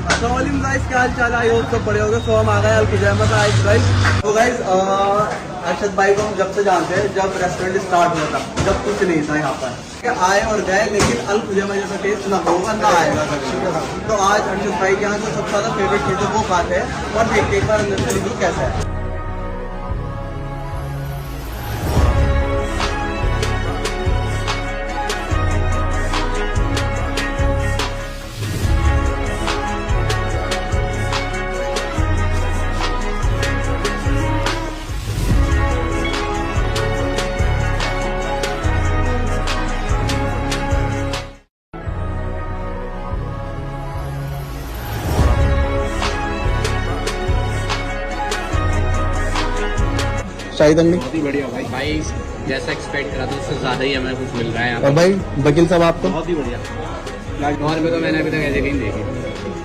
अस्सलाम गाइस, क्या हाल चाल है? आई होप सब बड़े हो गए। सो हम आ गए अल खुजैमा गाइस। तो गाइस अरशद भाई को हम जब से जानते हैं, जब रेस्टोरेंट स्टार्ट हुआ था, जब कुछ नहीं था यहाँ पर, आए और गए, लेकिन अल खुजैमा जैसा टेस्ट ना होगा ना आएगा कभी। तो आज अरशद भाई के यहाँ जो सबसे ज़्यादा फेवरेट चीज़ है वो खाते हैं और देखते एक बार अंदर से रिव्यू कैसा है। शाहिद अंडी बहुत ही बढ़िया भाई जैसा एक्सपेक्ट करा था उससे ज्यादा ही हमें कुछ मिल रहा है यहाँ और भाई वकील साहब आपको बहुत ही बढ़िया। प्लेटफॉर्म पे तो मैंने अभी तक ऐसे कहीं देखी।